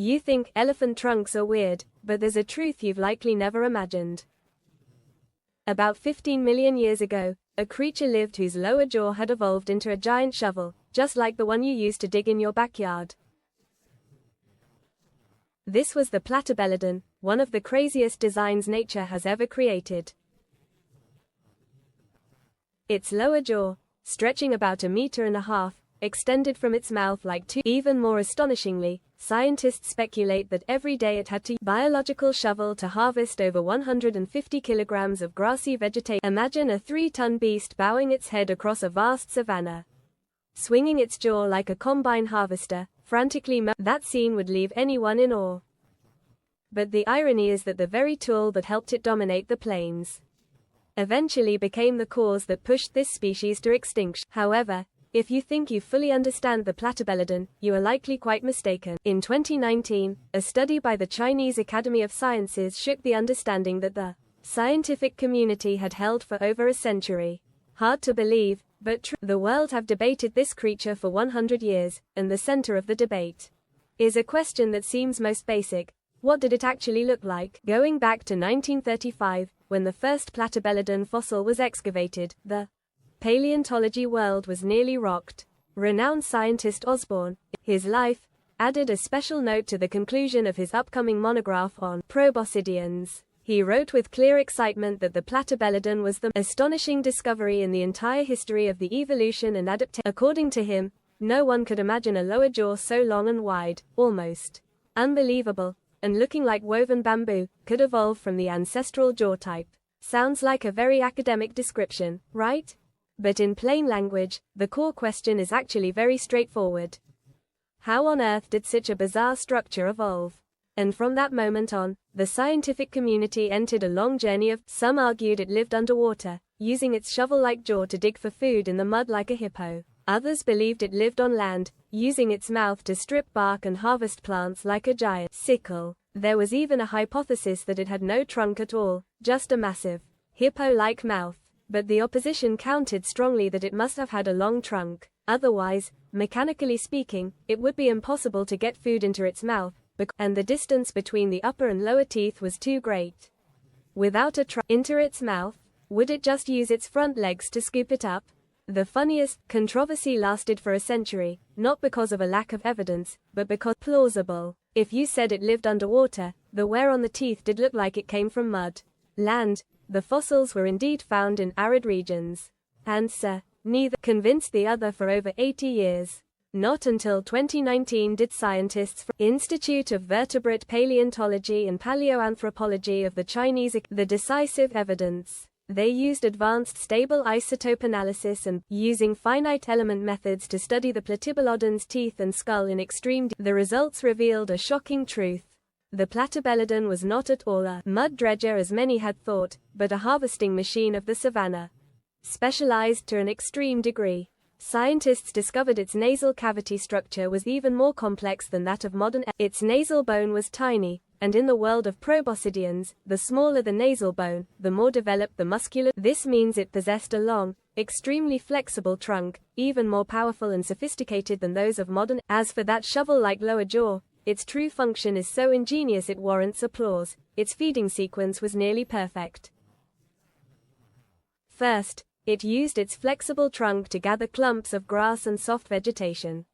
You think elephant trunks are weird, but there's a truth you've likely never imagined. About 15 million years ago, a creature lived whose lower jaw had evolved into a giant shovel, just like the one you use to dig in your backyard. This was the Platybelodon, one of the craziest designs nature has ever created. Its lower jaw, stretching about 1.5 meters, extended from its mouth like two. Even more astonishingly, scientists speculate that every day it had to use a biological shovel to harvest over 150 kilograms of grassy vegetation. Imagine a 3-ton beast bowing its head across a vast savanna, swinging its jaw like a combine harvester, frantically that scene would leave anyone in awe. But the irony is that the very tool that helped it dominate the plains eventually became the cause that pushed this species to extinction. However, if you think you fully understand the Platybelodon, you are likely quite mistaken. In 2019, a study by the Chinese Academy of Sciences shook the understanding that the scientific community had held for over a century. Hard to believe, but true. The world have debated this creature for 100 years, and the center of the debate is a question that seems most basic. What did it actually look like? Going back to 1935, when the first Platybelodon fossil was excavated, the paleontology world was nearly rocked. Renowned scientist Osborn, his life, added a special note to the conclusion of his upcoming monograph on proboscideans. He wrote with clear excitement that the Platybelodon was the astonishing discovery in the entire history of the evolution and adaptation. According to him, no one could imagine a lower jaw so long and wide, almost unbelievable, and looking like woven bamboo, could evolve from the ancestral jaw type. Sounds like a very academic description, right? But in plain language, the core question is actually very straightforward. How on earth did such a bizarre structure evolve? And from that moment on, the scientific community entered a long journey of, some argued it lived underwater, using its shovel-like jaw to dig for food in the mud like a hippo. Others believed it lived on land, using its mouth to strip bark and harvest plants like a giant sickle. There was even a hypothesis that it had no trunk at all, just a massive, hippo-like mouth. But the opposition countered strongly that it must have had a long trunk. Otherwise, mechanically speaking, it would be impossible to get food into its mouth, and the distance between the upper and lower teeth was too great. Without a trunk into its mouth, would it just use its front legs to scoop it up? The funniest controversy lasted for a century, not because of a lack of evidence, but because plausible. If you said it lived underwater, the wear on the teeth did look like it came from mud. Land. The fossils were indeed found in arid regions. Answer: neither convinced the other for over 80 years. Not until 2019 did scientists from Institute of Vertebrate Paleontology and Paleoanthropology of the Chinese the decisive evidence. They used advanced stable isotope analysis and, using finite element methods to study the Platybelodon's teeth and skull in extreme detail. The results revealed a shocking truth. The Platybelodon was not at all a mud dredger as many had thought, but a harvesting machine of the savanna, specialized to an extreme degree. Scientists discovered its nasal cavity structure was even more complex than that of modern. Its nasal bone was tiny, and in the world of proboscideans, the smaller the nasal bone, the more developed the muscular. This means it possessed a long, extremely flexible trunk, even more powerful and sophisticated than those of modern. As for that shovel-like lower jaw, its true function is so ingenious it warrants applause. Its feeding sequence was nearly perfect. First, it used its flexible trunk to gather clumps of grass and soft vegetation.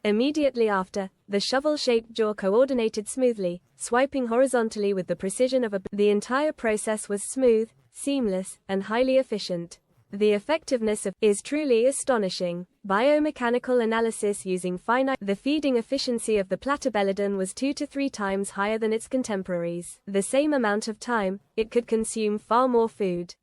Immediately after, the shovel-shaped jaw coordinated smoothly, swiping horizontally with the precision of a. The entire process was smooth, seamless, and highly efficient. The effectiveness of is truly astonishing. Biomechanical analysis using finite. The feeding efficiency of the Platybelodon was 2 to 3 times higher than its contemporaries. The same amount of time, it could consume far more food.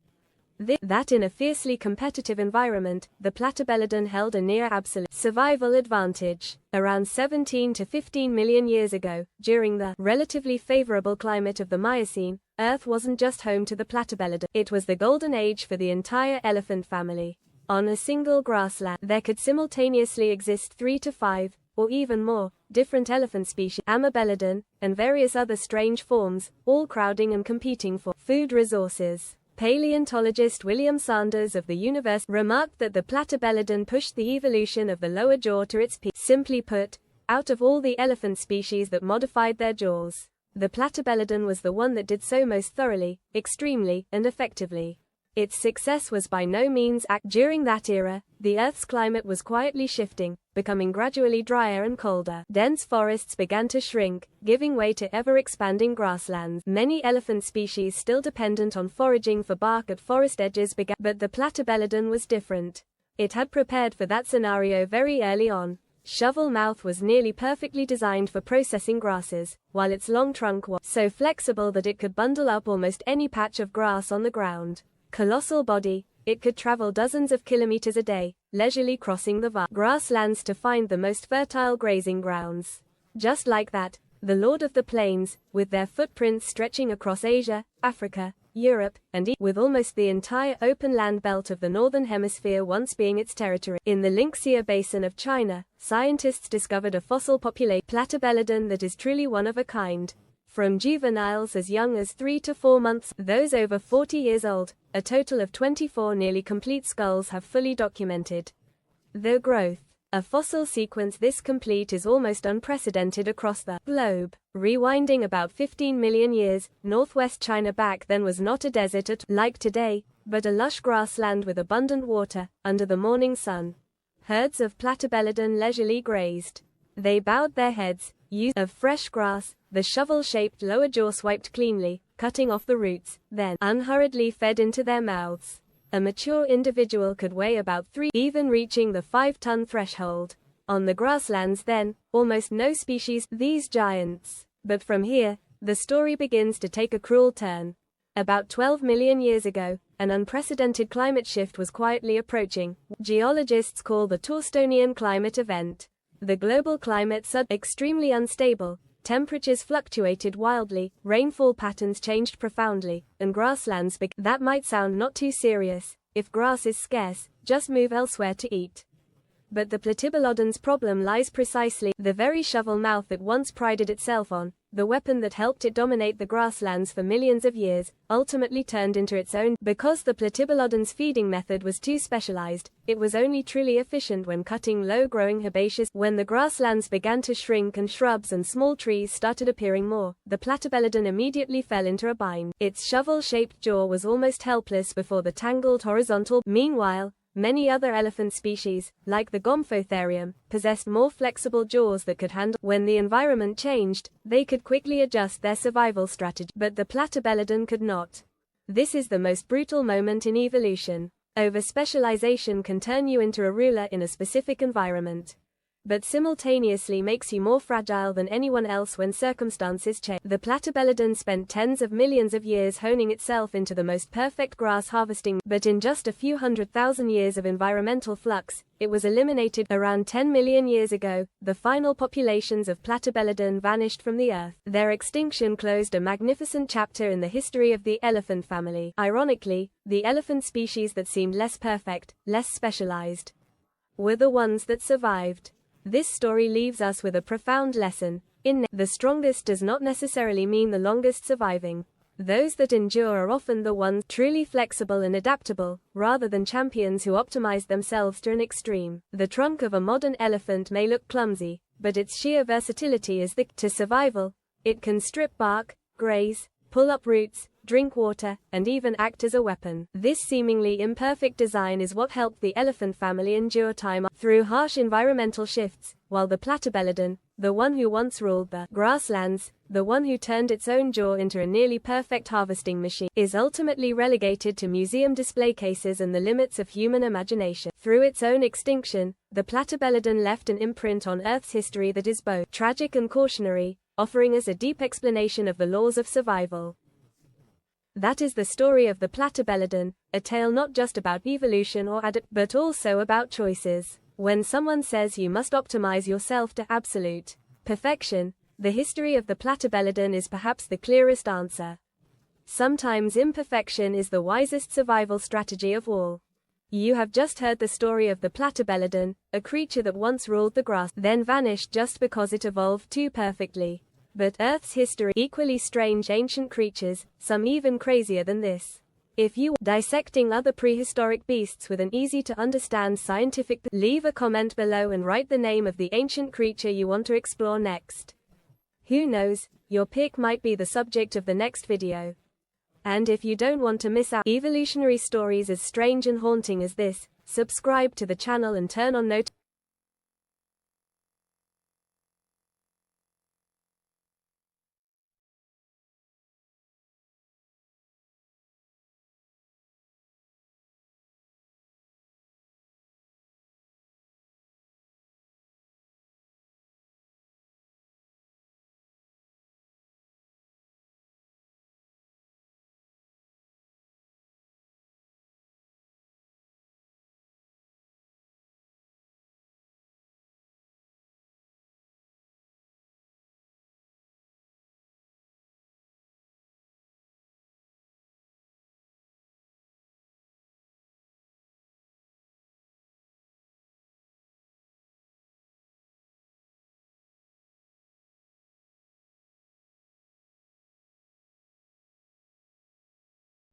That in a fiercely competitive environment, the Platybelodon held a near absolute survival advantage. Around 17 to 15 million years ago, during the relatively favorable climate of the Miocene, Earth wasn't just home to the Platybelodon. It was the golden age for the entire elephant family. On a single grassland, there could simultaneously exist 3 to 5, or even more, different elephant species, Amebelodon, and various other strange forms, all crowding and competing for food resources. Paleontologist William Sanders of the University remarked that the Platybelodon pushed the evolution of the lower jaw to its peak. Simply put, Out of all the elephant species that modified their jaws, the Platybelodon was the one that did so most thoroughly, extremely, and effectively. Its success was by no means during that era, the Earth's climate was quietly shifting, becoming gradually drier and colder. Dense forests began to shrink, giving way to ever-expanding grasslands. Many elephant species still dependent on foraging for bark at forest edges began, but the Platybelodon was different. It had prepared for that scenario very early on. Shovel mouth was nearly perfectly designed for processing grasses, while its long trunk was so flexible that it could bundle up almost any patch of grass on the ground. Colossal body, it could travel dozens of kilometers a day, leisurely crossing the vast grasslands to find the most fertile grazing grounds. Just like that, the Lord of the Plains, with their footprints stretching across Asia, Africa, Europe, and with almost the entire open land belt of the Northern Hemisphere once being its territory. In the Linxia Basin of China, scientists discovered a fossil population Platybelodon that is truly one of a kind. From juveniles as young as 3 to 4 months, those over 40 years old, a total of 24 nearly complete skulls have fully documented their growth. A fossil sequence this complete is almost unprecedented across the globe. Rewinding about 15 million years, northwest China back then was not a desert like today, but a lush grassland with abundant water, under the morning sun. Herds of Platybelodon leisurely grazed. They bowed their heads, used of fresh grass, the shovel-shaped lower jaw swiped cleanly, cutting off the roots, then unhurriedly fed into their mouths. A mature individual could weigh about 3, even reaching the 5-ton threshold. On the grasslands then, almost no species, these giants. But from here, the story begins to take a cruel turn. About 12 million years ago, an unprecedented climate shift was quietly approaching. Geologists call the Torstonian climate event. The global climate extremely unstable. Temperatures fluctuated wildly, rainfall patterns changed profoundly, and grasslands that might sound not too serious. If grass is scarce, just move elsewhere to eat. But the Platybelodon's problem lies precisely the very shovel mouth it once prided itself on, the weapon that helped it dominate the grasslands for millions of years, ultimately turned into its own. Because the Platybelodon's feeding method was too specialized, it was only truly efficient when cutting low-growing herbaceous. When the grasslands began to shrink and shrubs and small trees started appearing more, the Platybelodon immediately fell into a bind. Its shovel-shaped jaw was almost helpless before the tangled horizontal. Meanwhile, many other elephant species, like the Gomphotherium, possessed more flexible jaws that could handle. When the environment changed, they could quickly adjust their survival strategy. But the Platybelodon could not. This is the most brutal moment in evolution. Over-specialization can turn you into a ruler in a specific environment, but simultaneously makes you more fragile than anyone else when circumstances change. The Platybelodon spent tens of millions of years honing itself into the most perfect grass harvesting, but in just a few 100,000 years of environmental flux, it was eliminated. Around 10 million years ago, the final populations of Platybelodon vanished from the Earth. Their extinction closed a magnificent chapter in the history of the elephant family. Ironically, the elephant species that seemed less perfect, less specialized, were the ones that survived. This story leaves us with a profound lesson. The strongest does not necessarily mean the longest surviving. Those that endure are often the ones truly flexible and adaptable, rather than champions who optimize themselves to an extreme. The trunk of a modern elephant may look clumsy, but its sheer versatility is the key to survival. It can strip bark, graze, pull up roots, drink water, and even act as a weapon. This seemingly imperfect design is what helped the elephant family endure time through harsh environmental shifts, while the Platybelodon, the one who once ruled the grasslands, the one who turned its own jaw into a nearly perfect harvesting machine, is ultimately relegated to museum display cases and the limits of human imagination. Through its own extinction, the Platybelodon left an imprint on Earth's history that is both tragic and cautionary, offering us a deep explanation of the laws of survival. That is the story of the Platybelodon, a tale not just about evolution or but also about choices. When someone says you must optimize yourself to absolute perfection, the history of the Platybelodon is perhaps the clearest answer. Sometimes imperfection is the wisest survival strategy of all. You have just heard the story of the Platybelodon, a creature that once ruled the grass, then vanished just because it evolved too perfectly. But Earth's history, equally strange ancient creatures, some even crazier than this. If you dissecting other prehistoric beasts with an easy-to-understand scientific, leave a comment below and write the name of the ancient creature you want to explore next. Who knows, your pick might be the subject of the next video. And if you don't want to miss out evolutionary stories as strange and haunting as this, subscribe to the channel and turn on notifications.